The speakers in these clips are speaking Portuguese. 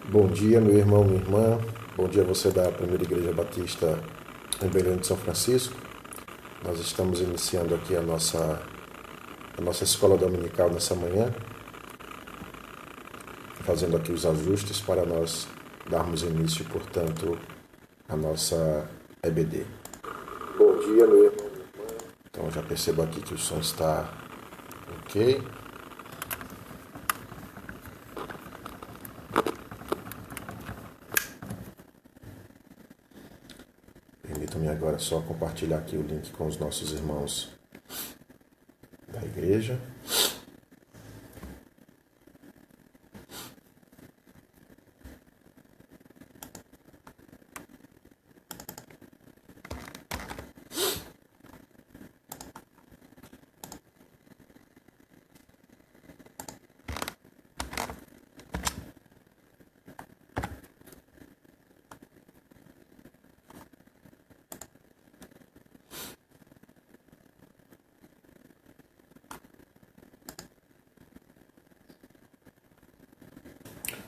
Bom dia, meu irmão, minha irmã. Bom dia, você da Primeira Igreja Batista em Belém de São Francisco. Nós estamos iniciando aqui a nossa escola dominical nessa manhã, fazendo aqui os ajustes para nós darmos início, portanto, à nossa EBD. Bom dia, meu irmão. Então, já percebo aqui que o som está ok. Permitam-me agora só compartilhar aqui o link com os nossos irmãos da igreja.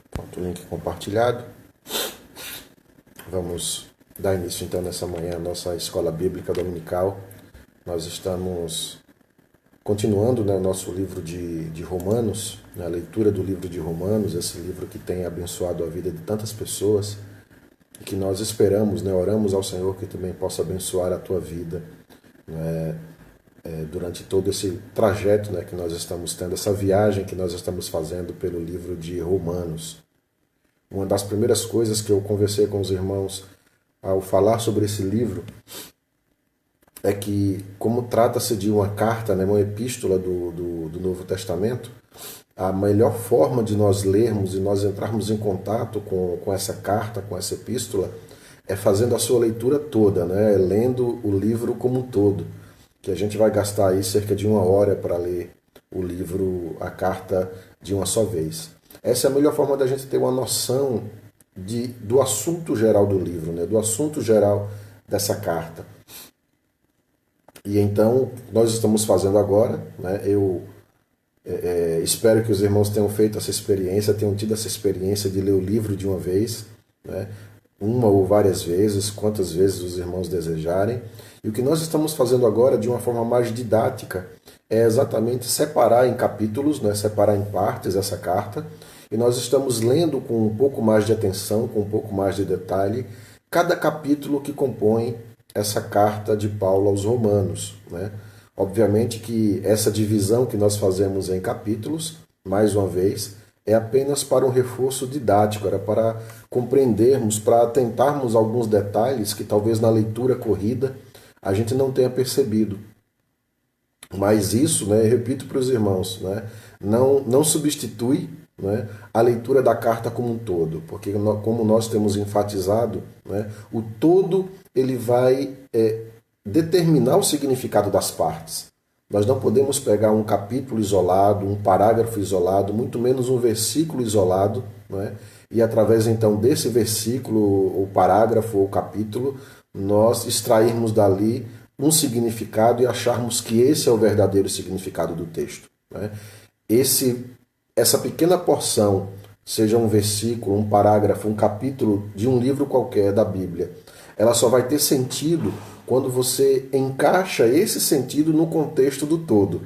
Pronto, o link compartilhado. Vamos dar início então nessa manhã à nossa escola bíblica dominical. Nós estamos continuando, o nosso livro de Romanos, a leitura do livro de Romanos, esse livro que tem abençoado a vida de tantas pessoas e que nós esperamos, oramos ao Senhor que também possa abençoar a tua vida, durante todo esse trajeto, que nós estamos tendo, essa viagem que nós estamos fazendo pelo livro de Romanos. Uma das primeiras coisas que eu conversei com os irmãos ao falar sobre esse livro é que, como trata-se de uma carta, uma epístola do Novo Testamento, a melhor forma de nós lermos e nós entrarmos em contato com essa carta, com essa epístola, é fazendo a sua leitura toda, lendo o livro como um todo, que a gente vai gastar aí cerca de 1 hora para ler o livro, a carta, de uma só vez. Essa é a melhor forma da gente ter uma noção do assunto geral do livro, do assunto geral dessa carta. E então, nós estamos fazendo agora, eu espero que os irmãos tenham feito essa experiência, tenham tido essa experiência de ler o livro de uma vez, uma ou várias vezes, quantas vezes os irmãos desejarem. E o que nós estamos fazendo agora, de uma forma mais didática, é exatamente separar em capítulos, separar em partes essa carta, e nós estamos lendo com um pouco mais de atenção, com um pouco mais de detalhe, cada capítulo que compõe essa carta de Paulo aos Romanos. Obviamente que essa divisão que nós fazemos em capítulos, mais uma vez, é apenas para um reforço didático, era para compreendermos, para atentarmos a alguns detalhes que talvez na leitura corrida a gente não tenha percebido. Mas isso, eu repito para os irmãos, não substitui a leitura da carta como um todo, porque como nós temos enfatizado, o todo ele vai determinar o significado das partes. Nós não podemos pegar um capítulo isolado, um parágrafo isolado, muito menos um versículo isolado, e através então desse versículo, ou parágrafo, ou capítulo, nós extrairmos dali um significado e acharmos que esse é o verdadeiro significado do texto. Essa pequena porção, seja um versículo, um parágrafo, um capítulo de um livro qualquer da Bíblia, ela só vai ter sentido quando você encaixa esse sentido no contexto do todo.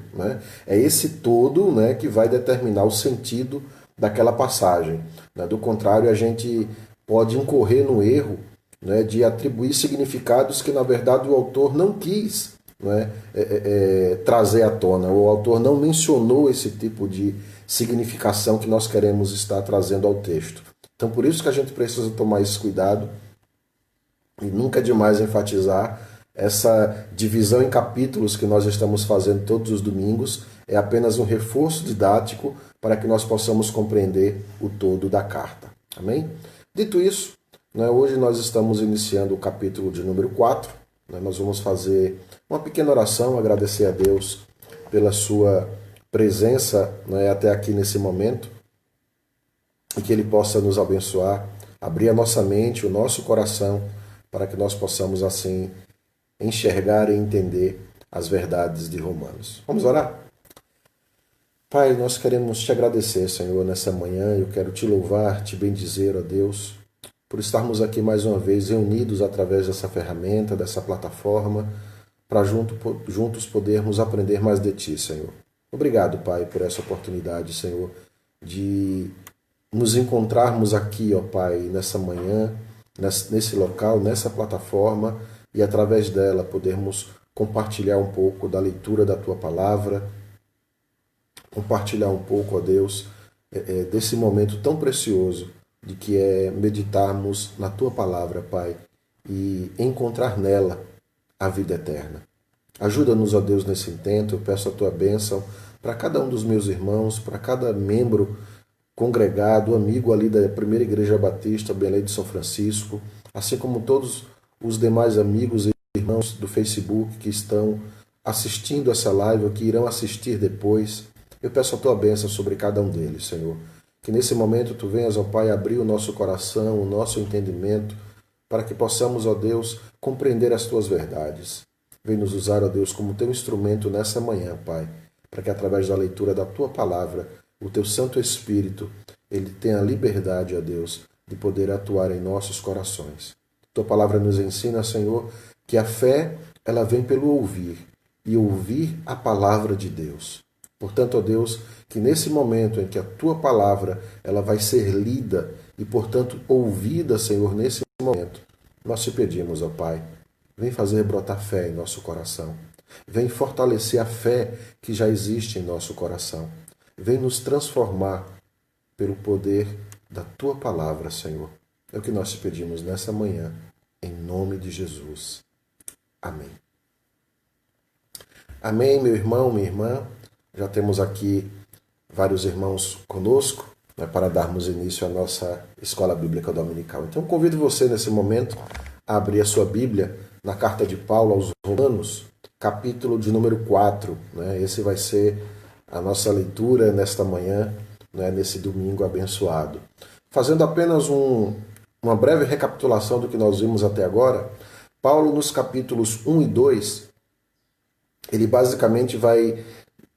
É esse todo que vai determinar o sentido daquela passagem. Do contrário, a gente pode incorrer no erro de atribuir significados que, na verdade, o autor não quis trazer à tona. O autor não mencionou esse tipo de significação que nós queremos estar trazendo ao texto. Então, por isso que a gente precisa tomar esse cuidado e nunca é demais enfatizar essa divisão em capítulos que nós estamos fazendo todos os domingos. É apenas um reforço didático para que nós possamos compreender o todo da carta. Amém? Dito isso, hoje nós estamos iniciando o capítulo de número 4. Nós vamos fazer uma pequena oração, agradecer a Deus pela sua presença até aqui nesse momento e que Ele possa nos abençoar, abrir a nossa mente, o nosso coração, para que nós possamos assim enxergar e entender as verdades de Romanos. Vamos orar? Pai, nós queremos te agradecer, Senhor, nessa manhã. Eu quero te louvar, te bendizer, ó Deus, por estarmos aqui mais uma vez reunidos através dessa ferramenta, dessa plataforma, para juntos podermos aprender mais de Ti, Senhor. Obrigado, Pai, por essa oportunidade, Senhor, de nos encontrarmos aqui, ó Pai, nessa manhã, nesse local, nessa plataforma, e através dela podermos compartilhar um pouco da leitura da Tua Palavra, compartilhar um pouco, ó Deus, desse momento tão precioso de que é meditarmos na Tua Palavra, Pai, e encontrar nela a vida eterna. Ajuda-nos, ó Deus, nesse intento. Eu peço a Tua bênção para cada um dos meus irmãos, para cada membro congregado, amigo ali da Primeira Igreja Batista, Belém de São Francisco, assim como todos os demais amigos e irmãos do Facebook que estão assistindo essa live ou que irão assistir depois. Eu peço a Tua bênção sobre cada um deles, Senhor. Que nesse momento Tu venhas, ó Pai, abrir o nosso coração, o nosso entendimento, para que possamos, ó Deus, compreender as Tuas verdades. Vem nos usar, ó Deus, como Teu instrumento nessa manhã, Pai, para que através da leitura da Tua Palavra, o Teu Santo Espírito, Ele tenha a liberdade, ó Deus, de poder atuar em nossos corações. Tua Palavra nos ensina, Senhor, que a fé, ela vem pelo ouvir, e ouvir a Palavra de Deus. Portanto, ó Deus, que nesse momento em que a Tua Palavra ela vai ser lida e, portanto, ouvida, Senhor, nesse momento, nós te pedimos, ó Pai, vem fazer brotar fé em nosso coração. Vem fortalecer a fé que já existe em nosso coração. Vem nos transformar pelo poder da Tua Palavra, Senhor. É o que nós te pedimos nessa manhã, em nome de Jesus. Amém. Amém, meu irmão, minha irmã. Já temos aqui vários irmãos conosco, né, para darmos início à nossa Escola Bíblica Dominical. Então, convido você, nesse momento, a abrir a sua Bíblia na carta de Paulo aos Romanos, capítulo de número 4. Né? Esse vai ser a nossa leitura nesta manhã, né, nesse domingo abençoado. Fazendo apenas uma breve recapitulação do que nós vimos até agora, Paulo, nos capítulos 1 e 2, ele basicamente vai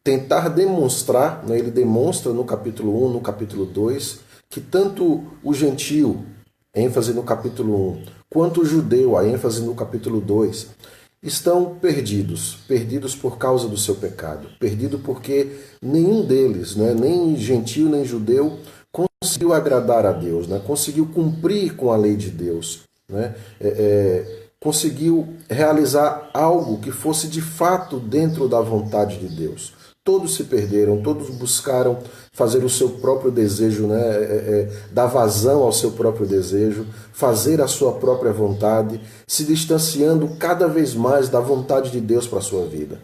tentar demonstrar, né, ele demonstra no capítulo 1, no capítulo 2, que tanto o gentio, ênfase no capítulo 1, quanto o judeu, a ênfase no capítulo 2, estão perdidos por causa do seu pecado, perdido porque nenhum deles, né, nem gentio nem judeu, conseguiu agradar a Deus, né, conseguiu cumprir com a lei de Deus, né, conseguiu realizar algo que fosse de fato dentro da vontade de Deus. Todos se perderam, todos buscaram fazer o seu próprio desejo, né? Dar vazão ao seu próprio desejo, fazer a sua própria vontade, se distanciando cada vez mais da vontade de Deus para a sua vida.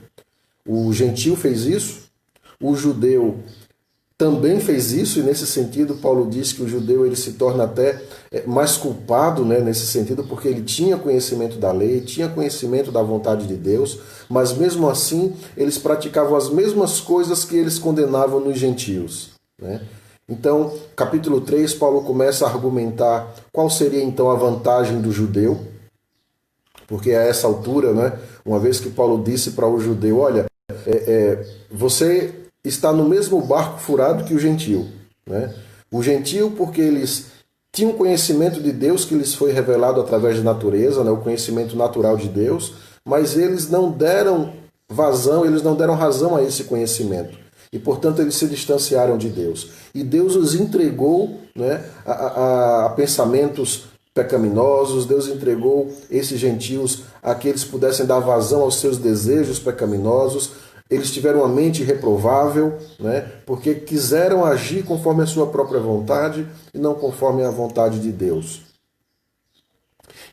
O gentio fez isso, o judeu também fez isso, e nesse sentido Paulo diz que o judeu ele se torna até mais culpado, né, nesse sentido, porque ele tinha conhecimento da lei, tinha conhecimento da vontade de Deus, mas mesmo assim eles praticavam as mesmas coisas que eles condenavam nos gentios. Né? Então, capítulo 3, Paulo começa a argumentar qual seria então a vantagem do judeu, porque a essa altura, né, uma vez que Paulo disse para o judeu, olha, você está no mesmo barco furado que o gentio. Né? O gentio, porque eles tinham conhecimento de Deus que lhes foi revelado através da natureza, né? O conhecimento natural de Deus, mas eles não deram vazão, eles não deram razão a esse conhecimento. E, portanto, eles se distanciaram de Deus. E Deus os entregou, né, a pensamentos pecaminosos, Deus entregou esses gentios a que eles pudessem dar vazão aos seus desejos pecaminosos. Eles tiveram uma mente reprovável, né, porque quiseram agir conforme a sua própria vontade e não conforme a vontade de Deus.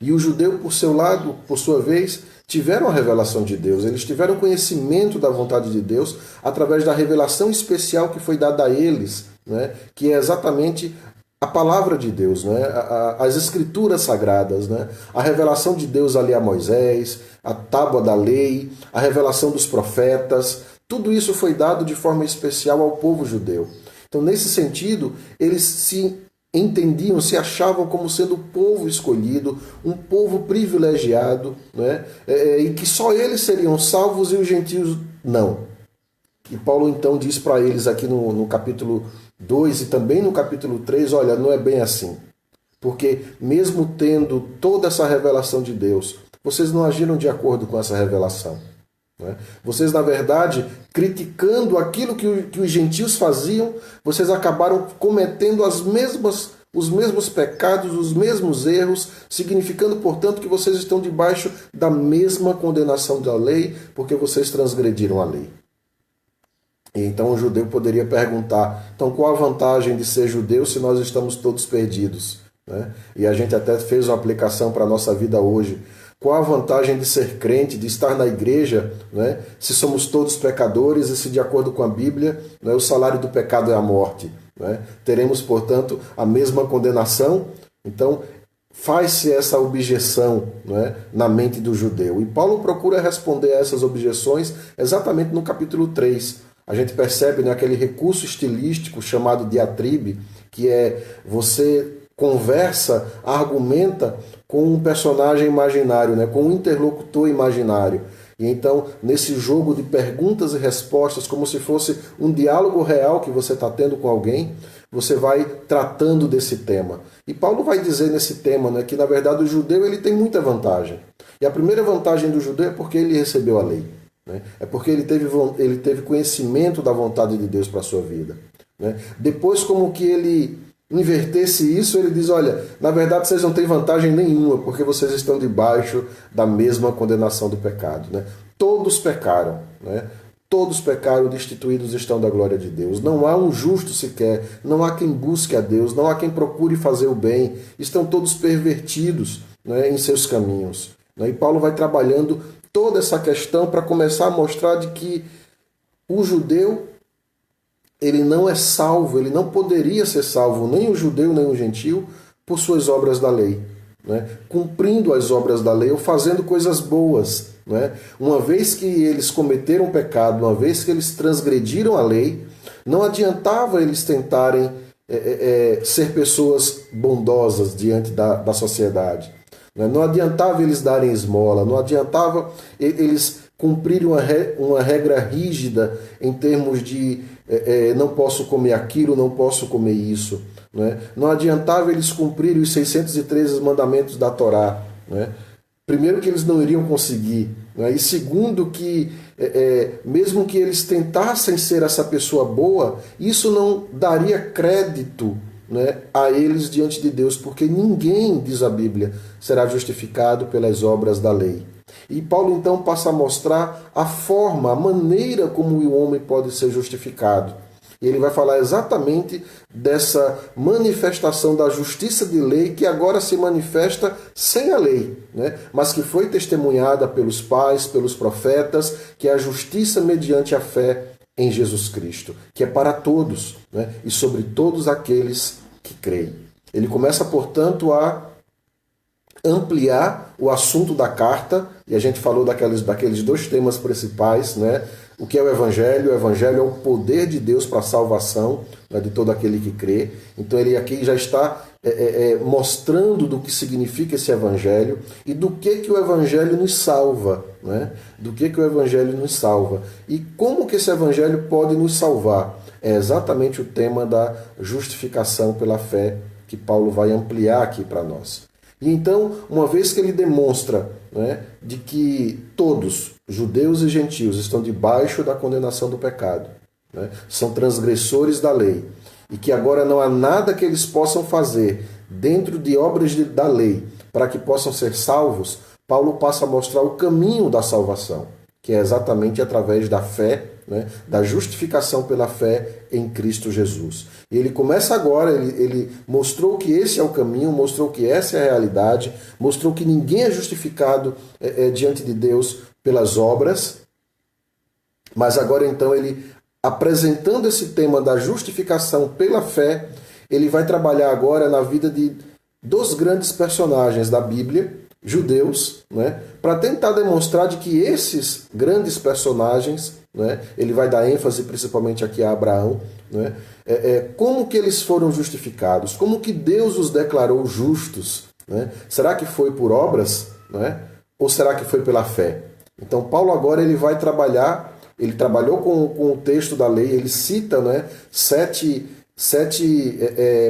E o judeu, por seu lado, por sua vez, tiveram a revelação de Deus. Eles tiveram conhecimento da vontade de Deus através da revelação especial que foi dada a eles, né, que é exatamente a palavra de Deus, né? As escrituras sagradas, né? A revelação de Deus ali a Moisés, a tábua da lei, a revelação dos profetas, tudo isso foi dado de forma especial ao povo judeu. Então, nesse sentido, eles se entendiam, se achavam como sendo o povo escolhido, um povo privilegiado, né? E que só eles seriam salvos e os gentios não. E Paulo então diz para eles aqui no capítulo 2 e também no capítulo 3, olha, não é bem assim. Porque mesmo tendo toda essa revelação de Deus, vocês não agiram de acordo com essa revelação. Né? Vocês, na verdade, criticando aquilo que os gentios faziam, vocês acabaram cometendo os mesmos pecados, os mesmos erros, significando, portanto, que vocês estão debaixo da mesma condenação da lei, porque vocês transgrediram a lei. E então o judeu poderia perguntar, então qual a vantagem de ser judeu se nós estamos todos perdidos? Né? E a gente até fez uma aplicação para a nossa vida hoje. Qual a vantagem de ser crente, de estar na igreja, né? Se somos todos pecadores e se, de acordo com a Bíblia, né, o salário do pecado é a morte? Né? Teremos, portanto, a mesma condenação? Então, faz-se essa objeção, né, na mente do judeu. E Paulo procura responder a essas objeções exatamente no capítulo 3. A gente percebe, né, aquele recurso estilístico chamado diatribe, que é você conversa, argumenta com um personagem imaginário, né? Com um interlocutor imaginário. E então, nesse jogo de perguntas e respostas, como se fosse um diálogo real que você está tendo com alguém, você vai tratando desse tema. E Paulo vai dizer nesse tema, né, que, na verdade, o judeu ele tem muita vantagem. E a primeira vantagem do judeu é porque ele recebeu a lei. Né? É porque ele teve conhecimento da vontade de Deus para a sua vida. Né? Depois, como que ele invertesse isso, ele diz, olha, na verdade vocês não têm vantagem nenhuma, porque vocês estão debaixo da mesma condenação do pecado. Né? Todos pecaram, né? Todos pecaram, destituídos estão da glória de Deus. Não há um justo sequer, não há quem busque a Deus, não há quem procure fazer o bem. Estão todos pervertidos, né, em seus caminhos. Né? E Paulo vai trabalhando toda essa questão para começar a mostrar de que o judeu ele não é salvo, ele não poderia ser salvo, nem o judeu, nem o gentil, por suas obras da lei. Né? Cumprindo as obras da lei ou fazendo coisas boas. Né? Uma vez que eles cometeram pecado, uma vez que eles transgrediram a lei, não adiantava eles tentarem ser pessoas bondosas diante da sociedade. Né? Não adiantava eles darem esmola, não adiantava eles cumprirem uma regra rígida em termos de não posso comer aquilo, não posso comer isso. Né? Não adiantava eles cumprirem os 613 mandamentos da Torá. Né? Primeiro que eles não iriam conseguir. Né? E segundo que, mesmo que eles tentassem ser essa pessoa boa, isso não daria crédito, né, a eles diante de Deus, porque ninguém, diz a Bíblia, será justificado pelas obras da lei. E Paulo então passa a mostrar a forma, a maneira como o homem pode ser justificado. E ele vai falar exatamente dessa manifestação da justiça de lei que agora se manifesta sem a lei, né? Mas que foi testemunhada pelos pais, pelos profetas, que é a justiça mediante a fé em Jesus Cristo, que é para todos, né? E sobre todos aqueles que creem. Ele começa, portanto, a ampliar o assunto da carta, e a gente falou daqueles dois temas principais, né? O que é o Evangelho? O Evangelho é o poder de Deus para a salvação, né, de todo aquele que crê. Então ele aqui já está mostrando do que significa esse Evangelho e do que o Evangelho nos salva. Né? Do que o Evangelho nos salva. E como que esse Evangelho pode nos salvar? É exatamente o tema da justificação pela fé que Paulo vai ampliar aqui para nós. E então, uma vez que ele demonstra, né, de que todos, judeus e gentios, estão debaixo da condenação do pecado, né, são transgressores da lei, e que agora não há nada que eles possam fazer dentro de obras da lei para que possam ser salvos, Paulo passa a mostrar o caminho da salvação, que é exatamente através da fé, né, da justificação pela fé em Cristo Jesus. E ele começa agora, ele mostrou que esse é o caminho, mostrou que essa é a realidade, mostrou que ninguém é justificado diante de Deus pelas obras, mas agora então ele, apresentando esse tema da justificação pela fé, ele vai trabalhar agora na vida de dois grandes personagens da Bíblia, judeus, né, para tentar demonstrar de que esses grandes personagens, né, ele vai dar ênfase principalmente aqui a Abraão, né, como que eles foram justificados, como que Deus os declarou justos. Né? Será que foi por obras, né, ou será que foi pela fé? Então Paulo agora ele vai trabalhar ele trabalhou com o texto da lei, ele cita, né, sete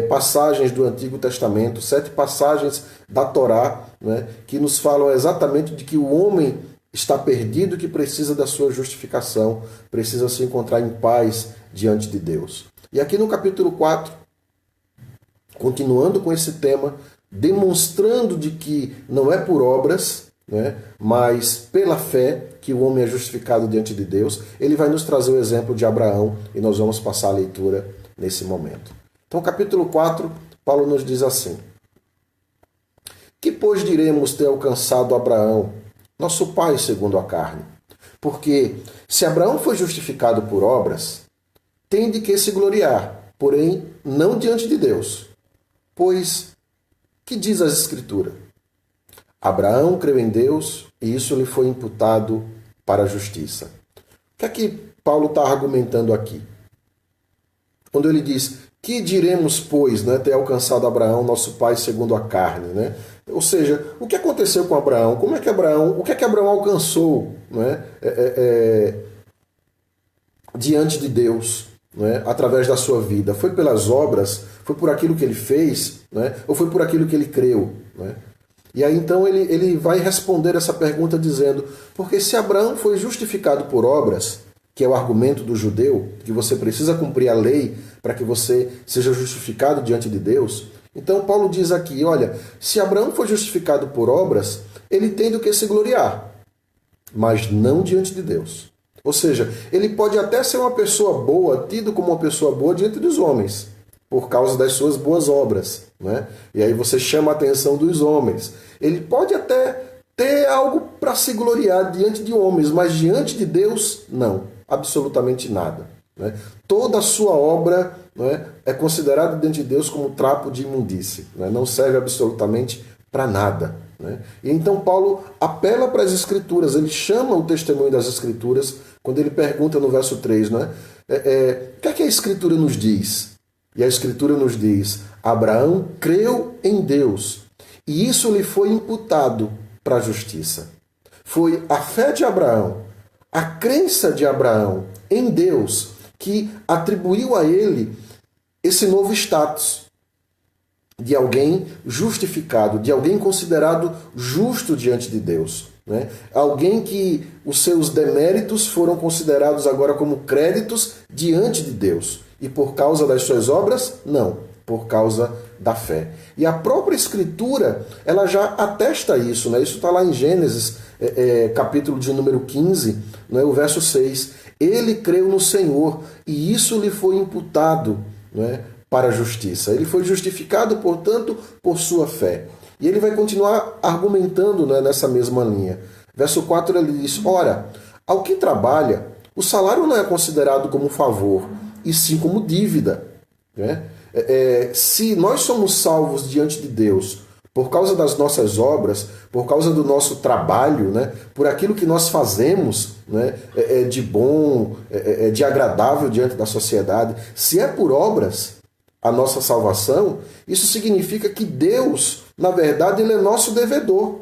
passagens do Antigo Testamento, 7 passagens da Torá, né, que nos falam exatamente de que o homem está perdido e que precisa da sua justificação, precisa se encontrar em paz diante de Deus. E aqui no capítulo 4, continuando com esse tema, demonstrando de que não é por obras, né, mas pela fé que o homem é justificado diante de Deus, ele vai nos trazer o exemplo de Abraão e nós vamos passar a leitura nesse momento. Então, capítulo 4, Paulo nos diz assim: que, pois, diremos ter alcançado Abraão, nosso pai segundo a carne? Porque, se Abraão foi justificado por obras, tem de que se gloriar, porém, não diante de Deus. Pois, que diz as Escrituras? Abraão creu em Deus e isso lhe foi imputado para a justiça. O que é que Paulo está argumentando aqui? Quando ele diz, que diremos, pois, né, ter alcançado Abraão, nosso pai, segundo a carne, né? Ou seja, o que aconteceu com Abraão? O que é que Abraão alcançou, né, diante de Deus, né, através da sua vida? Foi pelas obras? Foi por aquilo que ele fez? Né, ou foi por aquilo que ele creu? Né? E aí então ele vai responder essa pergunta dizendo, porque se Abraão foi justificado por obras, que é o argumento do judeu, que você precisa cumprir a lei para que você seja justificado diante de Deus. Então Paulo diz aqui, olha, se Abraão foi justificado por obras, ele tem do que se gloriar, mas não diante de Deus. Ou seja, ele pode até ser uma pessoa boa, tido como uma pessoa boa diante dos homens, por causa das suas boas obras, né? E aí você chama a atenção dos homens. Ele pode até ter algo para se gloriar diante de homens, mas diante de Deus, não, absolutamente nada. Né? Toda a sua obra, né, é considerada diante de Deus como trapo de imundície, né? Não serve absolutamente para nada. Né? E então Paulo apela para as Escrituras, ele chama o testemunho das Escrituras, quando ele pergunta no verso 3, né? O que é que a Escritura nos diz? E a Escritura nos diz, Abraão creu em Deus, e isso lhe foi imputado para a justiça. Foi a fé de Abraão, a crença de Abraão em Deus, que atribuiu a ele esse novo status de alguém justificado, de alguém considerado justo diante de Deus. Né? Alguém que os seus deméritos foram considerados agora como créditos diante de Deus. E por causa das suas obras? Não, por causa da fé. E a própria Escritura, ela já atesta isso. Né? Isso está lá em Gênesis, capítulo de número 15, né? O verso 6. Ele creu no Senhor e isso lhe foi imputado, né, para a justiça. Ele foi justificado, portanto, por sua fé. E ele vai continuar argumentando, né, nessa mesma linha. Verso 4 ele diz, ora, ao que trabalha, o salário não é considerado como favor, e sim como dívida. Né? Se nós somos salvos diante de Deus por causa das nossas obras, por causa do nosso trabalho, né? Por aquilo que nós fazemos, né? De bom, de agradável diante da sociedade, se é por obras a nossa salvação, isso significa que Deus, na verdade, ele é nosso devedor.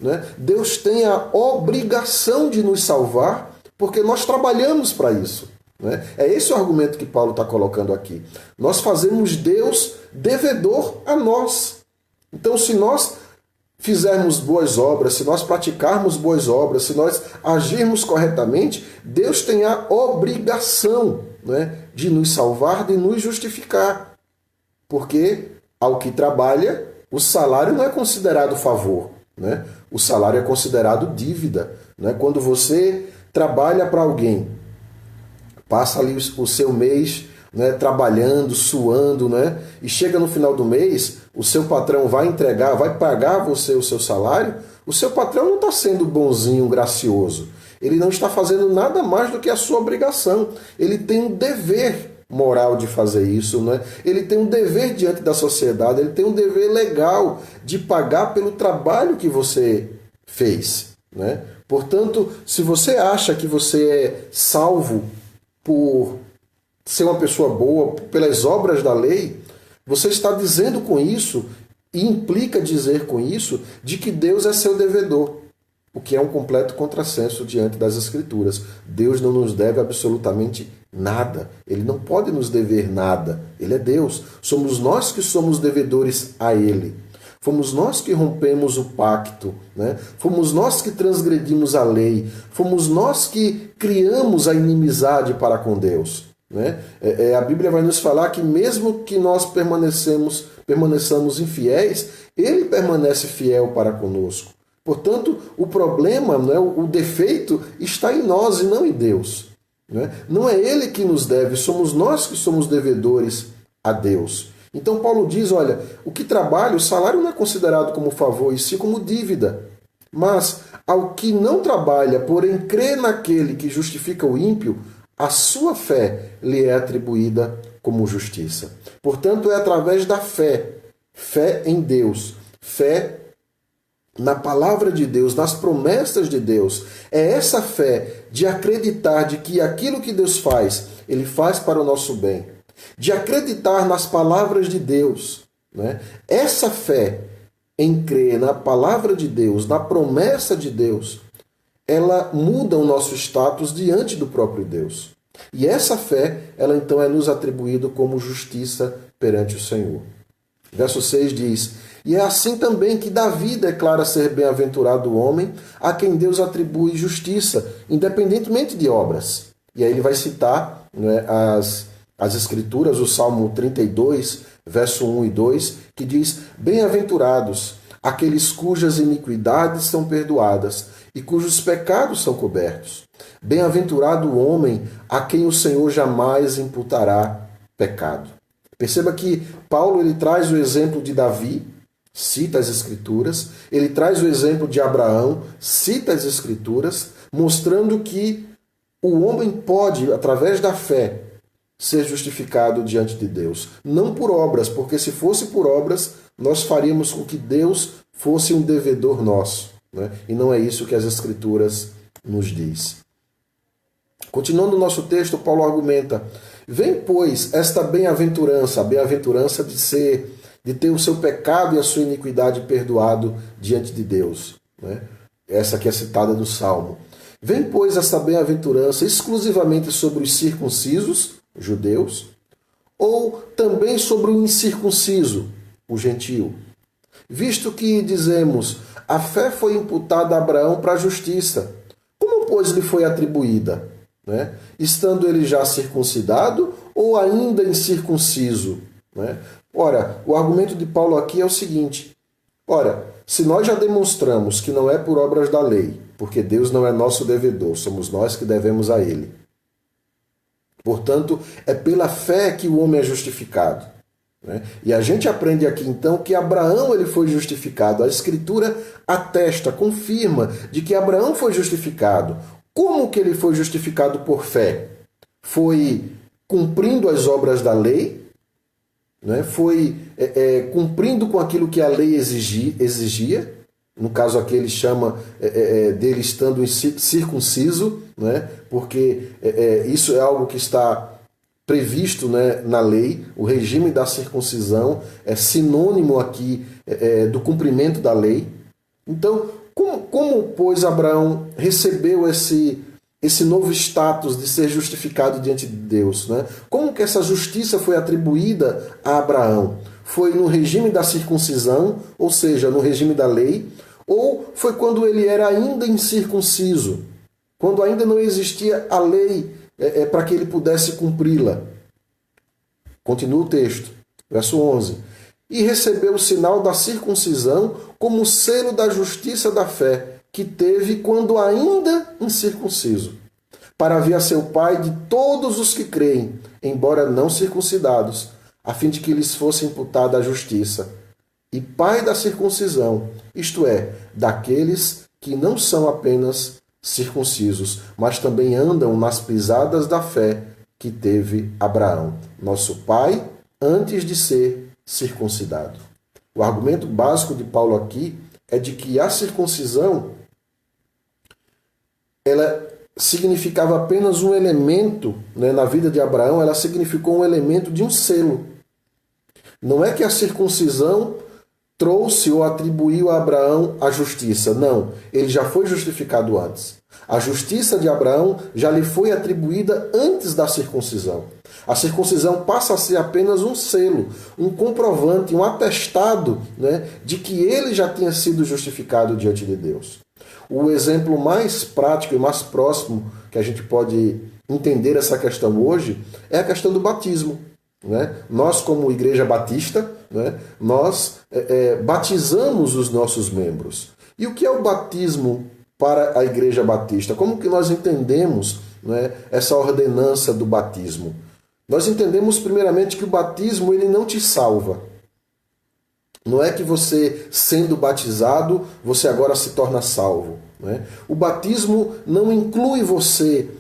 Né? Deus tem a obrigação de nos salvar porque nós trabalhamos para isso. Né? É esse o argumento que Paulo está colocando aqui. Nós fazemos Deus devedor a nós. Então, se nós fizermos boas obras, se nós praticarmos boas obras, se nós agirmos corretamente, Deus tem a obrigação, né, de nos salvar, de nos justificar. Porque, ao que trabalha, o salário não é considerado favor. Né? O salário é considerado dívida. Né? Quando você trabalha para alguém, passa ali o seu mês, né, trabalhando, suando, né, e chega no final do mês, o seu patrão vai entregar, vai pagar você o seu salário, o seu patrão não está sendo bonzinho, gracioso. Ele não está fazendo nada mais do que a sua obrigação. Ele tem um dever moral de fazer isso, né? Ele tem um dever diante da sociedade, ele tem um dever legal de pagar pelo trabalho que você fez. Né? Portanto, se você acha que você é salvo por ser uma pessoa boa, pelas obras da lei, você está dizendo com isso, e implica dizer com isso, de que Deus é seu devedor. o que é um completo contrassenso diante das Escrituras. Deus não nos deve absolutamente nada. Ele não pode nos dever nada. Ele é Deus. Somos nós que somos devedores a Ele. Fomos nós que rompemos o pacto, né? Fomos nós que transgredimos a lei. Fomos nós que criamos a inimizade para com Deus, né? A Bíblia vai nos falar que mesmo que nós permaneçamos infiéis, Ele permanece fiel para conosco. Portanto, o problema, né, o defeito está em nós e não em Deus, né? Não é Ele que nos deve, somos nós que somos devedores a Deus. Então Paulo diz, olha, o que trabalha, o salário não é considerado como favor, e sim como dívida. Mas ao que não trabalha, porém crê naquele que justifica o ímpio, a sua fé lhe é atribuída como justiça. Portanto, é através da fé, fé em Deus, fé na palavra de Deus, nas promessas de Deus. É essa fé de acreditar de que aquilo que Deus faz, Ele faz para o nosso bem. De acreditar nas palavras de Deus, né? Essa fé em crer na palavra de Deus, na promessa de Deus, ela muda o nosso status diante do próprio Deus. E essa fé, ela então é nos atribuída como justiça perante o Senhor. Verso 6 diz, e é assim também que Davi declara ser bem-aventurado o homem a quem Deus atribui justiça, independentemente de obras. E aí ele vai citar, né, as Escrituras, o Salmo 32, verso 1 e 2, que diz, bem-aventurados aqueles cujas iniquidades são perdoadas e cujos pecados são cobertos. Bem-aventurado o homem a quem o Senhor jamais imputará pecado. Perceba que Paulo ele traz o exemplo de Davi, cita as Escrituras, ele traz o exemplo de Abraão, cita as Escrituras, mostrando que o homem pode, através da fé, ser justificado diante de Deus. Não por obras, porque se fosse por obras, nós faríamos com que Deus fosse um devedor nosso, né? E não é isso que as Escrituras nos diz. Continuando o nosso texto, Paulo argumenta, vem, pois, esta bem-aventurança, a bem-aventurança de ter o seu pecado e a sua iniquidade perdoado diante de Deus, né? Essa que é citada no Salmo. Vem, pois, esta bem-aventurança exclusivamente sobre os circuncisos, judeus, ou também sobre o incircunciso, o gentio. Visto que, dizemos, a fé foi imputada a Abraão para a justiça, como, pois, lhe foi atribuída? Né? Estando ele já circuncidado ou ainda incircunciso? Né? Ora, o argumento de Paulo aqui é o seguinte, ora, se nós já demonstramos que não é por obras da lei, porque Deus não é nosso devedor, somos nós que devemos a Ele. Portanto, é pela fé que o homem é justificado, né? E a gente aprende aqui então que Abraão ele foi justificado. A Escritura atesta, confirma de que Abraão foi justificado. Como que ele foi justificado por fé? Foi cumprindo as obras da lei, né? Foi cumprindo com aquilo que a lei exigia. No caso aqui ele chama dele estando circunciso, né? Porque isso é algo que está previsto, né, na lei. O regime da circuncisão é sinônimo aqui do cumprimento da lei. Então, como pois, Abraão recebeu esse novo status de ser justificado diante de Deus, né? Como que essa justiça foi atribuída a Abraão? Foi no regime da circuncisão, ou seja, no regime da lei, ou foi quando ele era ainda incircunciso, quando ainda não existia a lei para que ele pudesse cumpri-la? Continua o texto, verso 11. E recebeu o sinal da circuncisão como selo da justiça da fé, que teve quando ainda incircunciso, para vir a seu pai de todos os que creem, embora não circuncidados, a fim de que lhes fosse imputada a justiça. E pai da circuncisão, isto é, daqueles que não são apenas circuncisos, mas também andam nas pisadas da fé que teve Abraão, nosso pai, antes de ser circuncidado. O argumento básico de Paulo aqui é de que a circuncisão ela significava apenas um elemento, né, na vida de Abraão, ela significou um elemento de um selo. Não é que a circuncisão trouxe ou atribuiu a Abraão a justiça. Não, ele já foi justificado antes. A justiça de Abraão já lhe foi atribuída antes da circuncisão. A circuncisão passa a ser apenas um selo, um comprovante, um atestado, né, de que ele já tinha sido justificado diante de Deus. O exemplo mais prático e mais próximo que a gente pode entender essa questão hoje é a questão do batismo. Né? Nós, como Igreja Batista, né, nós batizamos os nossos membros. E o que é o batismo para a Igreja Batista? Como que nós entendemos, né, essa ordenança do batismo? Nós entendemos primeiramente que o batismo ele não te salva. Não é que você, sendo batizado, você agora se torna salvo. Né? O batismo não inclui você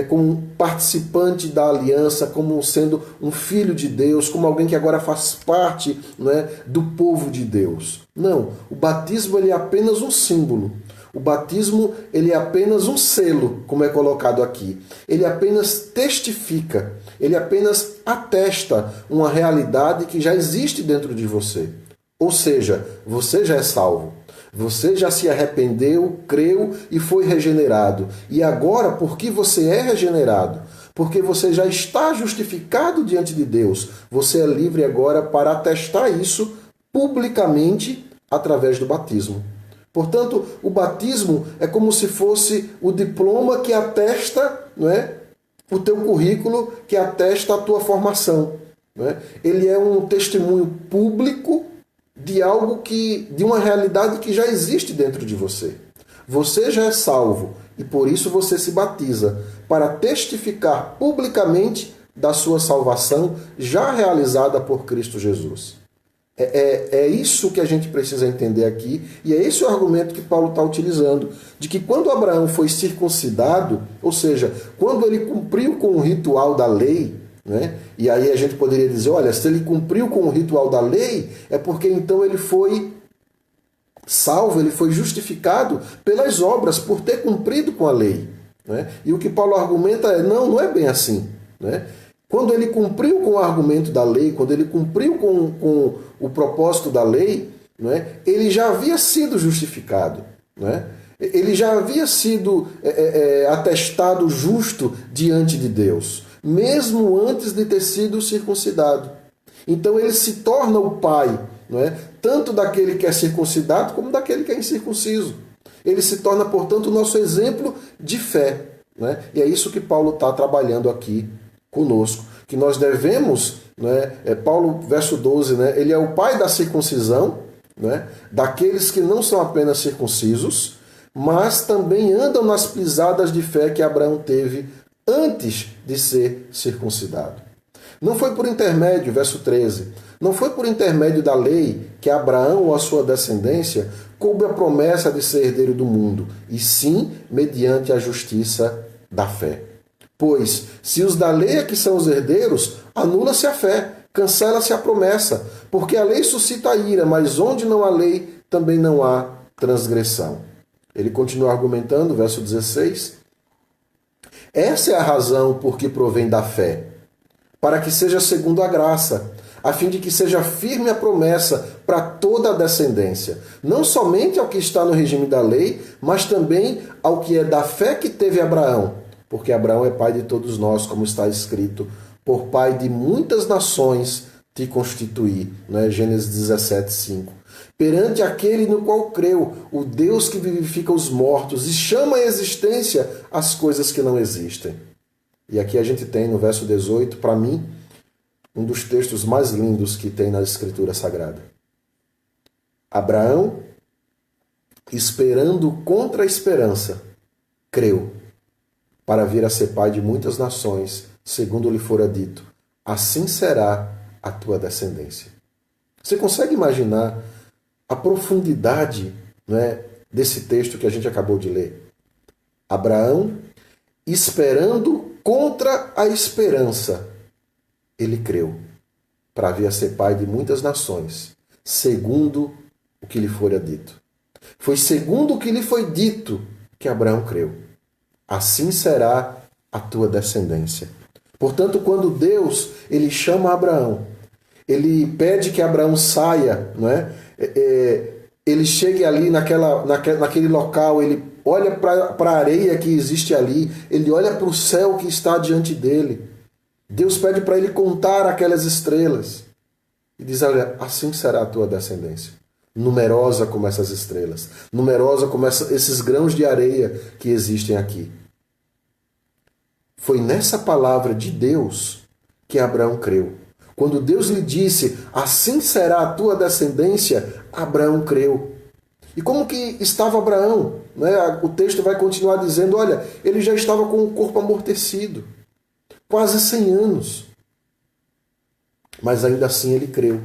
como participante da aliança, como sendo um filho de Deus, como alguém que agora faz parte, né, do povo de Deus. Não, o batismo ele é apenas um símbolo. O batismo ele é apenas um selo, como é colocado aqui. Ele apenas testifica, ele apenas atesta uma realidade que já existe dentro de você. Ou seja, você já é salvo. Você já se arrependeu, creu e foi regenerado. E agora, porque você é regenerado, porque você já está justificado diante de Deus, você é livre agora para atestar isso publicamente através do batismo. Portanto, o batismo é como se fosse o diploma que atesta, não é, o teu currículo, que atesta a tua formação. Não é? Ele é um testemunho público de algo de uma realidade que já existe dentro de você. Você já é salvo e por isso você se batiza para testificar publicamente da sua salvação já realizada por Cristo Jesus. É isso que a gente precisa entender aqui e é esse o argumento que Paulo está utilizando, de que quando Abraão foi circuncidado, ou seja, quando ele cumpriu com o ritual da lei, né? E aí a gente poderia dizer, olha, se ele cumpriu com o ritual da lei, é porque então ele foi salvo, ele foi justificado pelas obras, por ter cumprido com a lei. Né? E o que Paulo argumenta é, não é bem assim. Né? Quando ele cumpriu com o argumento da lei, quando ele cumpriu com o propósito da lei, né, ele já havia sido justificado. Né? Ele já havia sido atestado justo diante de Deus, mesmo antes de ter sido circuncidado. Então ele se torna o pai, não é? Tanto daquele que é circuncidado como daquele que é incircunciso. Ele se torna, portanto, o nosso exemplo de fé. Né? E é isso que Paulo está trabalhando aqui conosco. Que nós devemos, né? Paulo, verso 12, né? Ele é o pai da circuncisão, né? Daqueles que não são apenas circuncisos, mas também andam nas pisadas de fé que Abraão teve antes de ser circuncidado. Não foi por intermédio, verso 13, não foi por intermédio da lei que Abraão ou a sua descendência coube a promessa de ser herdeiro do mundo, e sim mediante a justiça da fé. Pois, se os da lei é que são os herdeiros, anula-se a fé, cancela-se a promessa, porque a lei suscita a ira, mas onde não há lei, também não há transgressão. Ele continua argumentando, verso 16, essa é a razão por que provém da fé, para que seja segundo a graça, a fim de que seja firme a promessa para toda a descendência, não somente ao que está no regime da lei, mas também ao que é da fé que teve Abraão, porque Abraão é pai de todos nós, como está escrito, por pai de muitas nações te constituí, né? Gênesis 17, 5. Perante aquele no qual creu, o Deus que vivifica os mortos e chama à existência as coisas que não existem. E aqui a gente tem no verso 18, para mim, um dos textos mais lindos que tem na Escritura Sagrada. Abraão, esperando contra a esperança, creu, para vir a ser pai de muitas nações, segundo lhe fora dito, assim será a tua descendência. Você consegue imaginar a profundidade, né, desse texto que a gente acabou de ler? Abraão, esperando contra a esperança, ele creu, para vir a ser pai de muitas nações, segundo o que lhe fora dito. Foi segundo o que lhe foi dito que Abraão creu. Assim será a tua descendência. Portanto, quando Deus ele chama Abraão, ele pede que Abraão saia, não é? ele chegue ali naquele local, ele olha para a areia que existe ali, ele olha para o céu que está diante dele. Deus pede para ele contar aquelas estrelas. E diz, olha, assim será a tua descendência. Numerosa como essas estrelas. Numerosa como esses grãos de areia que existem aqui. Foi nessa palavra de Deus que Abraão creu. Quando Deus lhe disse, assim será a tua descendência, Abraão creu. E como que estava Abraão? O texto vai continuar dizendo, olha, ele já estava com o corpo amortecido. Quase 100 anos. Mas ainda assim ele creu.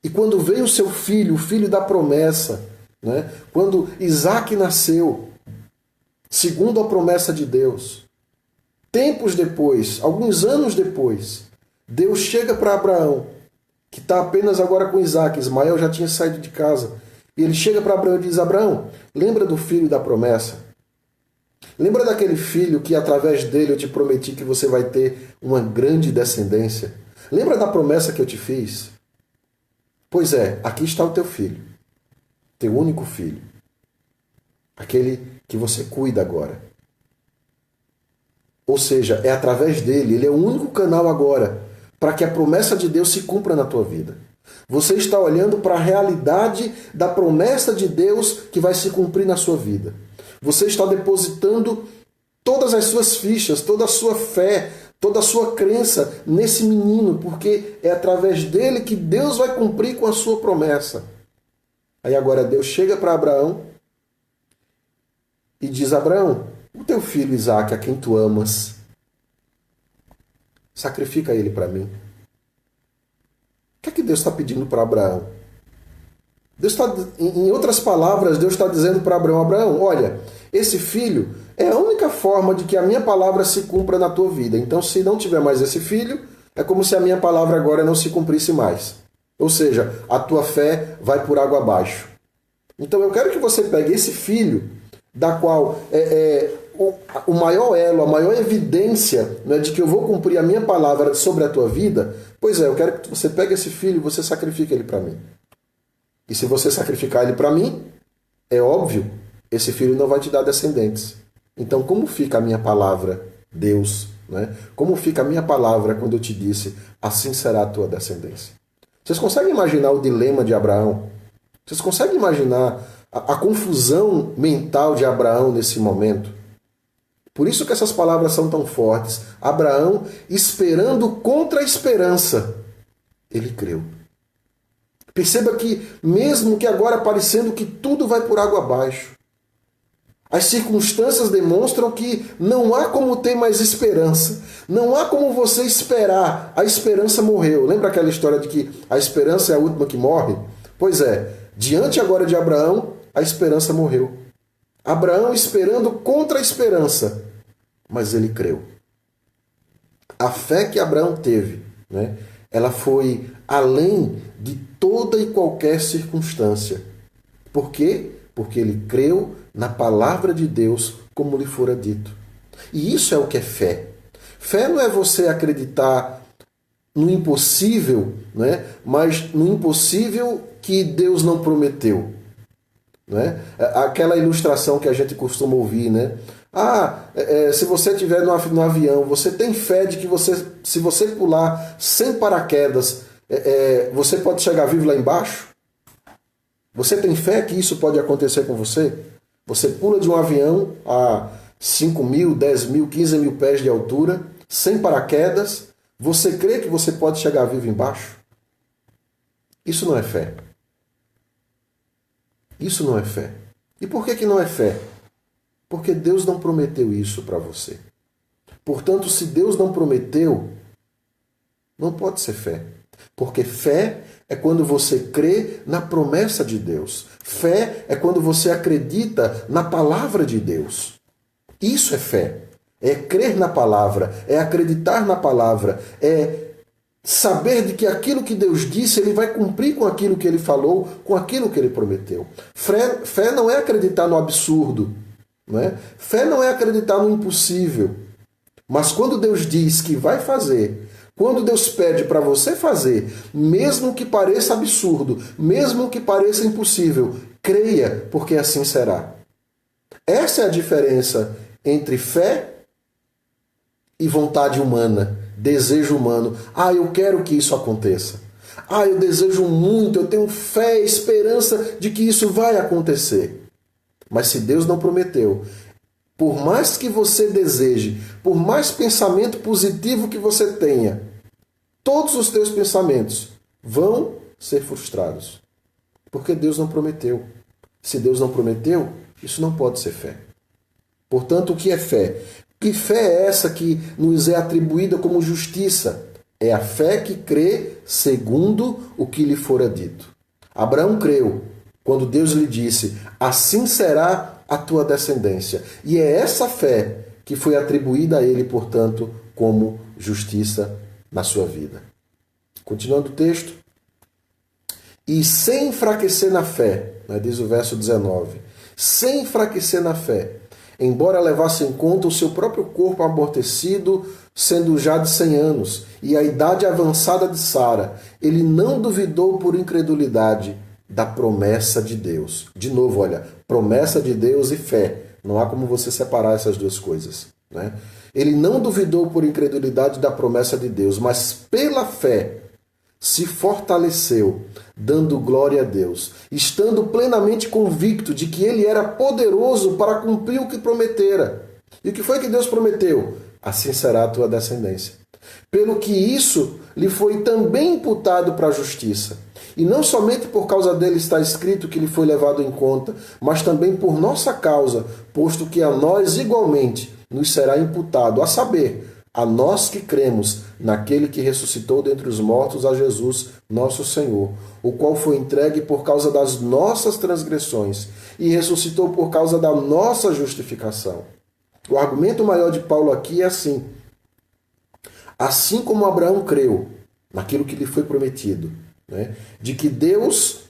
E quando veio o seu filho, o filho da promessa, quando Isaque nasceu, segundo a promessa de Deus, tempos depois, alguns anos depois, Deus chega para Abraão, que está apenas agora com Isaque, Ismael já tinha saído de casa, e ele chega para Abraão e diz, Abraão, lembra do filho da promessa? Lembra daquele filho que através dele eu te prometi que você vai ter uma grande descendência? Lembra da promessa que eu te fiz? Pois é, aqui está o teu filho, teu único filho, aquele que você cuida agora. Ou seja, é através dele, ele é o único canal agora para que a promessa de Deus se cumpra na tua vida. Você está olhando para a realidade da promessa de Deus que vai se cumprir na sua vida. Você está depositando todas as suas fichas, toda a sua fé, toda a sua crença nesse menino, porque é através dele que Deus vai cumprir com a sua promessa. Aí agora Deus chega para Abraão e diz, Abraão, o teu filho Isaque, a quem tu amas, sacrifica ele para mim. O que é que Deus está pedindo para Abraão? Deus está, em outras palavras, Deus está dizendo para Abraão, Abraão, olha, esse filho é a única forma de que a minha palavra se cumpra na tua vida. Então, se não tiver mais esse filho, é como se a minha palavra agora não se cumprisse mais. Ou seja, a tua fé vai por água abaixo. Então, eu quero que você pegue esse filho, da qual o maior elo, a maior evidência de que eu vou cumprir a minha palavra sobre a tua vida. Pois é, eu quero que você pegue esse filho e você sacrifique ele para mim. E se você sacrificar ele para mim, é óbvio, esse filho não vai te dar descendentes. Então, como fica a minha palavra, Deus? Como fica a minha palavra quando eu te disse, assim será a tua descendência? Vocês conseguem imaginar o dilema de Abraão? Vocês conseguem imaginar a confusão mental de Abraão nesse momento? Por isso que essas palavras são tão fortes. Abraão, esperando contra a esperança, ele creu. Perceba que, mesmo que agora parecendo que tudo vai por água abaixo, as circunstâncias demonstram que não há como ter mais esperança. Não há como você esperar. A esperança morreu. Lembra aquela história de que a esperança é a última que morre? Pois é, diante agora de Abraão, a esperança morreu. Abraão esperando contra a esperança, mas ele creu. A fé que Abraão teve, ela foi além de toda e qualquer circunstância. Por quê? Porque ele creu na palavra de Deus como lhe fora dito. E isso é o que é fé. Fé não é você acreditar no impossível, mas no impossível que Deus não prometeu. Aquela ilustração que a gente costuma ouvir, se você estiver no avião, você tem fé de que se você pular sem paraquedas, você pode chegar vivo lá embaixo? Você tem fé que isso pode acontecer com você? Você pula de um avião a 5 mil, 10 mil, 15 mil pés de altura, sem paraquedas, você crê que você pode chegar vivo embaixo? Isso não é fé. Isso não é fé. E por que não é fé? Porque Deus não prometeu isso para você. Portanto, se Deus não prometeu, não pode ser fé. Porque fé é quando você crê na promessa de Deus. Fé é quando você acredita na palavra de Deus. Isso é fé. É crer na palavra, é acreditar na palavra, é saber de que aquilo que Deus disse, Ele vai cumprir com aquilo que Ele falou, com aquilo que Ele prometeu. Fé não é acreditar no absurdo, Fé não é acreditar no impossível. Mas quando Deus diz que vai fazer, Quando Deus pede para você fazer, mesmo que pareça absurdo, mesmo que pareça impossível, creia, porque assim será. Essa é a diferença entre fé e vontade humana, desejo humano. Eu quero que isso aconteça. Eu desejo muito, eu tenho fé e esperança de que isso vai acontecer. Mas se Deus não prometeu, por mais que você deseje, por mais pensamento positivo que você tenha, todos os teus pensamentos vão ser frustrados. Porque Deus não prometeu. Se Deus não prometeu, isso não pode ser fé. Portanto, o que é fé? Que fé é essa que nos é atribuída como justiça? É a fé que crê segundo o que lhe fora dito. Abraão creu quando Deus lhe disse: assim será a tua descendência. E é essa fé que foi atribuída a ele, portanto, como justiça na sua vida. Continuando o texto. E sem enfraquecer na fé, diz o verso 19, sem enfraquecer na fé, embora levasse em conta o seu próprio corpo amortecido, sendo já de 100 anos, e a idade avançada de Sara, ele não duvidou por incredulidade da promessa de Deus. De novo, olha, promessa de Deus e fé. Não há como você separar essas duas coisas, né? Ele não duvidou por incredulidade da promessa de Deus, mas pela fé se fortaleceu, dando glória a Deus, estando plenamente convicto de que ele era poderoso para cumprir o que prometera. E o que foi que Deus prometeu? Assim será a tua descendência. Pelo que isso lhe foi também imputado para a justiça. E não somente por causa dele está escrito que lhe foi levado em conta, mas também por nossa causa, posto que a nós igualmente nos será imputado, a saber, a nós que cremos naquele que ressuscitou dentre os mortos, a Jesus, nosso Senhor, o qual foi entregue por causa das nossas transgressões e ressuscitou por causa da nossa justificação. O argumento maior de Paulo aqui é assim: assim como Abraão creu naquilo que lhe foi prometido, né, de que Deus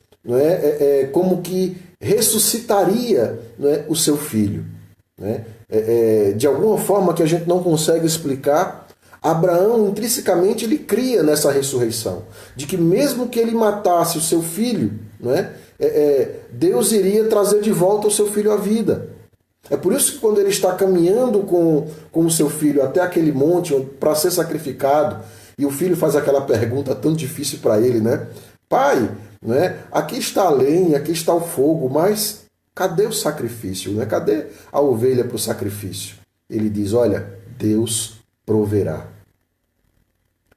como que ressuscitaria, o seu filho, né, de alguma forma que a gente não consegue explicar, Abraão intrinsecamente ele cria nessa ressurreição, de que mesmo que ele matasse o seu filho, Deus iria trazer de volta o seu filho à vida. É por isso que quando ele está caminhando com o seu filho até aquele monte para ser sacrificado, e o filho faz aquela pergunta tão difícil para ele, né? Pai, aqui está a lenha, aqui está o fogo, mas cadê o sacrifício? Cadê a ovelha para o sacrifício? Ele diz: olha, Deus proverá.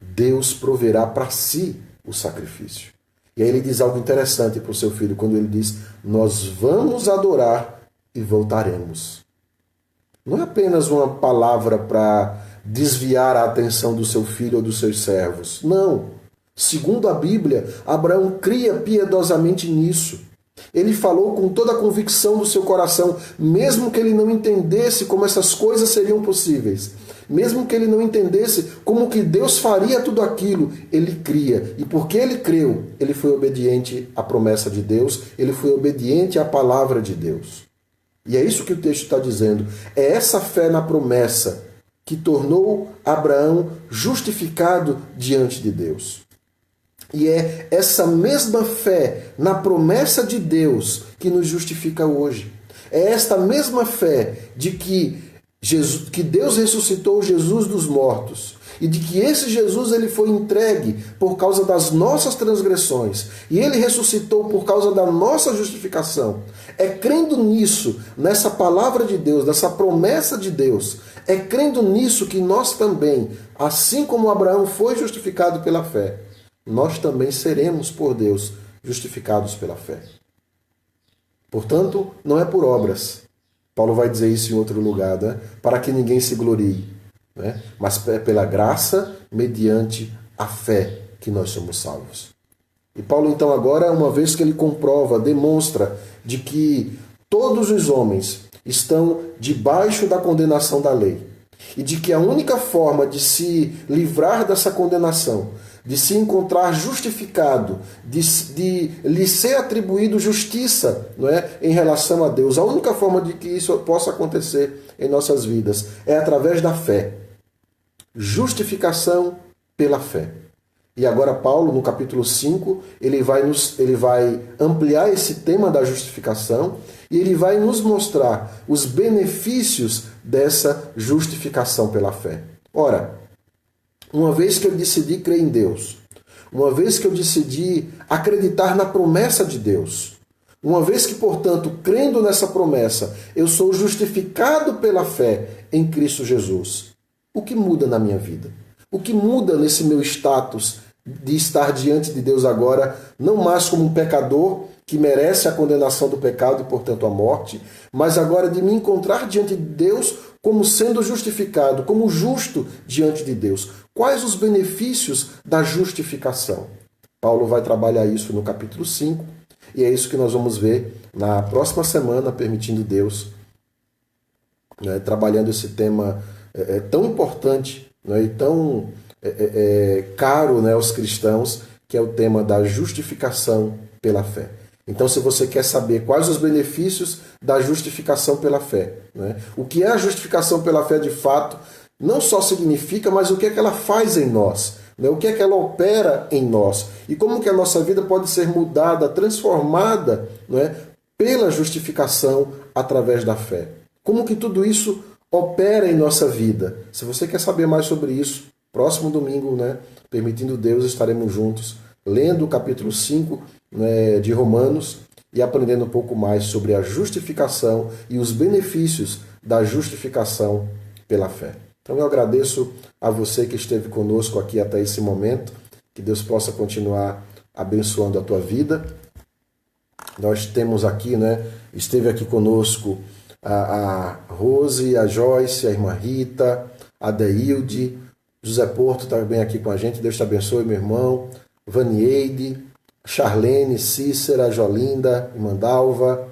Deus proverá para si o sacrifício. E aí ele diz algo interessante para o seu filho, quando ele diz: nós vamos adorar e voltaremos. Não é apenas uma palavra para desviar a atenção do seu filho ou dos seus servos. Não. Segundo a Bíblia, Abraão cria piedosamente nisso. Ele falou com toda a convicção do seu coração, mesmo que ele não entendesse como essas coisas seriam possíveis. Mesmo que ele não entendesse como que Deus faria tudo aquilo, ele cria. E porque ele creu, ele foi obediente à promessa de Deus, ele foi obediente à palavra de Deus. E é isso que o texto está dizendo. É essa fé na promessa que tornou Abraão justificado diante de Deus. E é essa mesma fé na promessa de Deus que nos justifica hoje. É esta mesma fé de que Deus ressuscitou Jesus dos mortos e de que esse Jesus ele foi entregue por causa das nossas transgressões e ele ressuscitou por causa da nossa justificação. É crendo nisso, nessa palavra de Deus, nessa promessa de Deus, é crendo nisso que nós também, assim como Abraão foi justificado pela fé, nós também seremos por Deus justificados pela fé. Portanto, não é por obras. Paulo vai dizer isso em outro lugar, para que ninguém se glorie, mas é pela graça, mediante a fé, que nós somos salvos. E Paulo, então, agora, uma vez que ele comprova, demonstra de que todos os homens estão debaixo da condenação da lei, e de que a única forma de se livrar dessa condenação, de se encontrar justificado, de lhe ser atribuído justiça, em relação a Deus, a única forma de que isso possa acontecer em nossas vidas é através da fé. Justificação pela fé. E agora Paulo, no capítulo 5, ele vai ampliar esse tema da justificação e ele vai nos mostrar os benefícios dessa justificação pela fé. Ora, uma vez que eu decidi crer em Deus, uma vez que eu decidi acreditar na promessa de Deus, uma vez que, portanto, crendo nessa promessa, eu sou justificado pela fé em Cristo Jesus, o que muda na minha vida? O que muda nesse meu status de estar diante de Deus agora, não mais como um pecador que merece a condenação do pecado e, portanto, a morte, mas agora de me encontrar diante de Deus como sendo justificado, como justo diante de Deus. Quais os benefícios da justificação? Paulo vai trabalhar isso no capítulo 5, e é isso que nós vamos ver na próxima semana, permitindo Deus, trabalhando esse tema tão importante, e tão caro aos cristãos, que é o tema da justificação pela fé. Então, se você quer saber quais os benefícios da justificação pela fé, o que é a justificação pela fé de fato, não só significa, mas o que é que ela faz em nós, o que é que ela opera em nós, e como que a nossa vida pode ser mudada, transformada pela justificação através da fé. Como que tudo isso opera em nossa vida. Se você quer saber mais sobre isso, próximo domingo, permitindo Deus, estaremos juntos, lendo o capítulo 5 de Romanos e aprendendo um pouco mais sobre a justificação e os benefícios da justificação pela fé. Então eu agradeço a você que esteve conosco aqui até esse momento, que Deus possa continuar abençoando a tua vida. Nós temos aqui, esteve aqui conosco a Rose, a Joyce, a irmã Rita, a Deilde, José Porto também aqui com a gente, Deus te abençoe, meu irmão, Vanieide, Charlene, Cícera, Jolinda, irmã Dalva,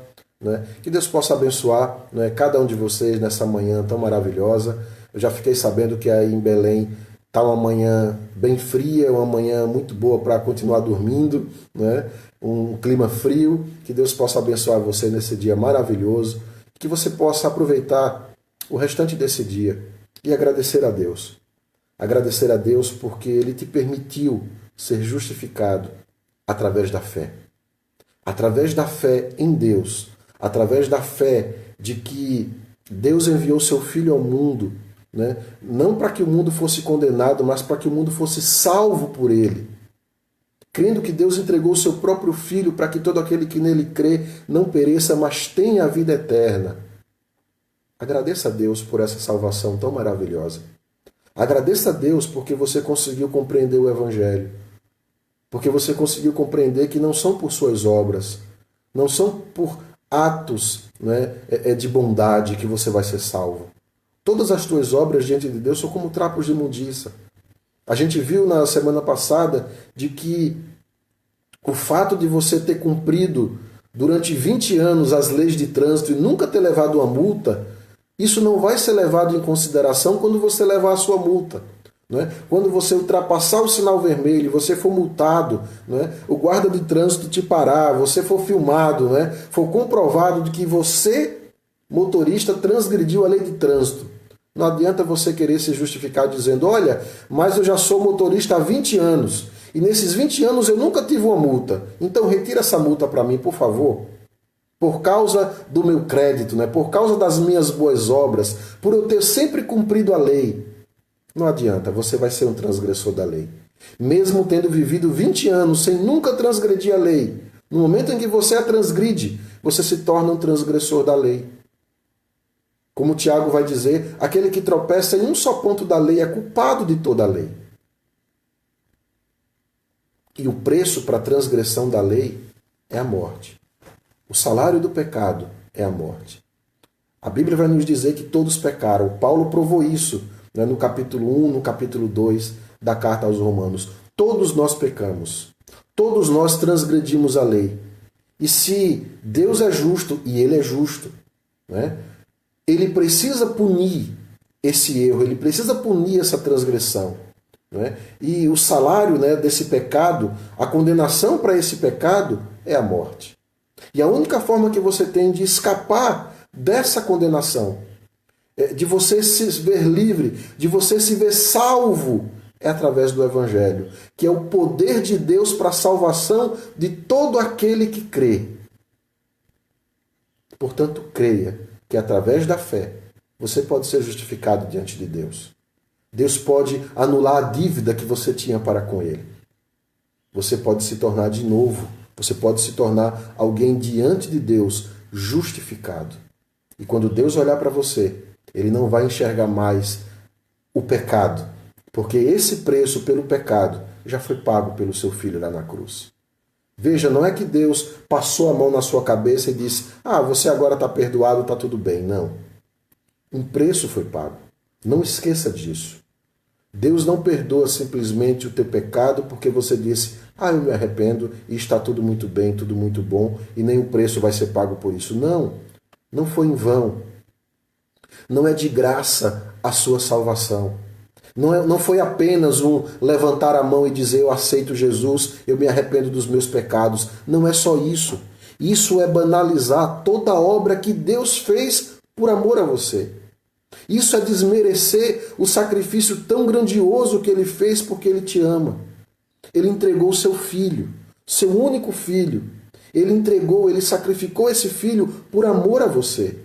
que Deus possa abençoar cada um de vocês nessa manhã tão maravilhosa. Eu já fiquei sabendo que aí em Belém está uma manhã bem fria, uma manhã muito boa para continuar dormindo, um clima frio. Que Deus possa abençoar você nesse dia maravilhoso, que você possa aproveitar o restante desse dia e agradecer a Deus. Agradecer a Deus porque Ele te permitiu ser justificado através da fé. Através da fé em Deus, através da fé de que Deus enviou seu Filho ao mundo, não para que o mundo fosse condenado, mas para que o mundo fosse salvo por Ele. Crendo que Deus entregou o seu próprio Filho para que todo aquele que nele crê não pereça, mas tenha a vida eterna. Agradeça a Deus por essa salvação tão maravilhosa. Agradeça a Deus porque você conseguiu compreender o Evangelho. Porque você conseguiu compreender que não são por suas obras, não são por atos de bondade que você vai ser salvo. Todas as tuas obras diante de Deus são como trapos de imundícia. A gente viu na semana passada de que o fato de você ter cumprido durante 20 anos as leis de trânsito e nunca ter levado uma multa, isso não vai ser levado em consideração quando você levar a sua multa. Quando você ultrapassar o sinal vermelho, você for multado, o guarda de trânsito te parar, você for filmado, for comprovado de que você, motorista, transgrediu a lei de trânsito. Não adianta você querer se justificar dizendo, olha, mas eu já sou motorista há 20 anos e nesses 20 anos eu nunca tive uma multa. Então retira essa multa para mim, por favor. Por causa do meu crédito, por causa das minhas boas obras, por eu ter sempre cumprido a lei. Não adianta, você vai ser um transgressor da lei. Mesmo tendo vivido 20 anos sem nunca transgredir a lei, no momento em que você a transgride, você se torna um transgressor da lei. Como Tiago vai dizer, aquele que tropeça em um só ponto da lei é culpado de toda a lei. E o preço para a transgressão da lei é a morte. O salário do pecado é a morte. A Bíblia vai nos dizer que todos pecaram. Paulo provou isso no capítulo 1, no capítulo 2 da carta aos Romanos. Todos nós pecamos. Todos nós transgredimos a lei. E se Deus é justo, e Ele é justo, Ele precisa punir esse erro, Ele precisa punir essa transgressão. E o salário desse pecado, a condenação para esse pecado é a morte. E a única forma que você tem de escapar dessa condenação, de você se ver livre, de você se ver salvo É através do Evangelho, que é o poder de Deus para a salvação de todo aquele que crê. Portanto, creia que através da fé você pode ser justificado diante de Deus. Deus pode anular a dívida que você tinha para com Ele. Você pode se tornar de novo. Você pode se tornar alguém diante de Deus justificado. E quando Deus olhar para você, Ele não vai enxergar mais o pecado, porque esse preço pelo pecado já foi pago pelo seu Filho lá na cruz. Veja, não é que Deus passou a mão na sua cabeça e disse: você agora está perdoado, está tudo bem. Não. Um preço foi pago. Não esqueça disso. Deus não perdoa simplesmente o teu pecado porque você disse: eu me arrependo e está tudo muito bem, tudo muito bom e nem o preço vai ser pago por isso. Não, não foi em vão. Não é de graça a sua salvação. Não foi apenas um levantar a mão e dizer: eu aceito Jesus, eu me arrependo dos meus pecados. Não é só isso. Isso é banalizar toda a obra que Deus fez por amor a você. Isso é desmerecer o sacrifício tão grandioso que Ele fez porque Ele te ama. Ele entregou o seu filho, seu único filho. Ele entregou, Ele sacrificou esse filho por amor a você.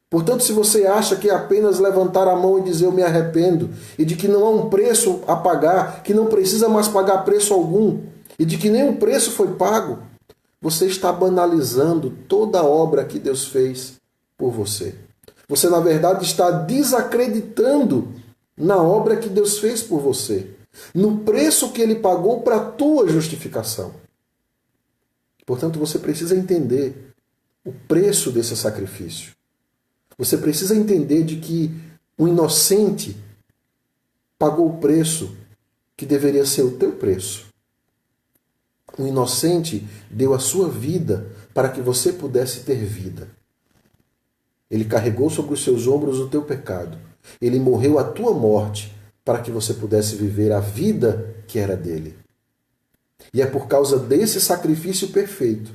Portanto, se você acha que é apenas levantar a mão e dizer: eu me arrependo, e de que não há um preço a pagar, que não precisa mais pagar preço algum, e de que nenhum preço foi pago, você está banalizando toda a obra que Deus fez por você. Você, na verdade, está desacreditando na obra que Deus fez por você, no preço que Ele pagou para a tua justificação. Portanto, você precisa entender o preço desse sacrifício. Você precisa entender de que o inocente pagou o preço que deveria ser o teu preço. O inocente deu a sua vida para que você pudesse ter vida. Ele carregou sobre os seus ombros o teu pecado. Ele morreu a tua morte para que você pudesse viver a vida que era dele. E é por causa desse sacrifício perfeito,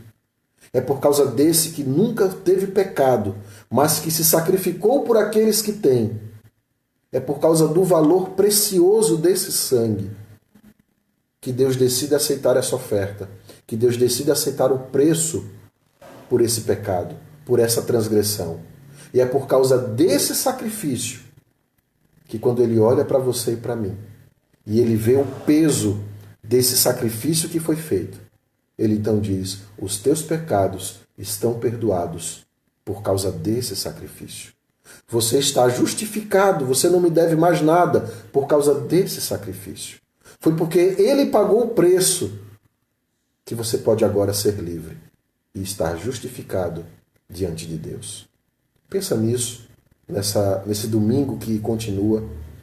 é por causa desse que nunca teve pecado, mas que se sacrificou por aqueles que têm. É por causa do valor precioso desse sangue que Deus decide aceitar essa oferta, que Deus decide aceitar o preço por esse pecado, por essa transgressão. E é por causa desse sacrifício que quando Ele olha para você e para mim, e Ele vê o peso desse sacrifício que foi feito, Ele então diz: os teus pecados estão perdoados por causa desse sacrifício. Você está justificado, você não me deve mais nada por causa desse sacrifício. Foi porque Ele pagou o preço que você pode agora ser livre e estar justificado diante de Deus. Pensa nisso, nesse domingo que continua,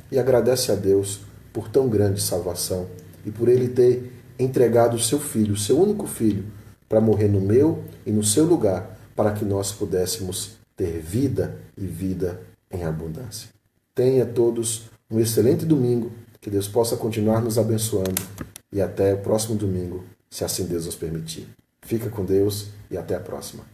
e agradece a Deus por tão grande salvação e por Ele ter entregado o seu filho, o seu único filho, para morrer no meu e no seu lugar, para que nós pudéssemos ter vida e vida em abundância. Tenha todos um excelente domingo, que Deus possa continuar nos abençoando e até o próximo domingo, se assim Deus nos permitir. Fica com Deus e até a próxima.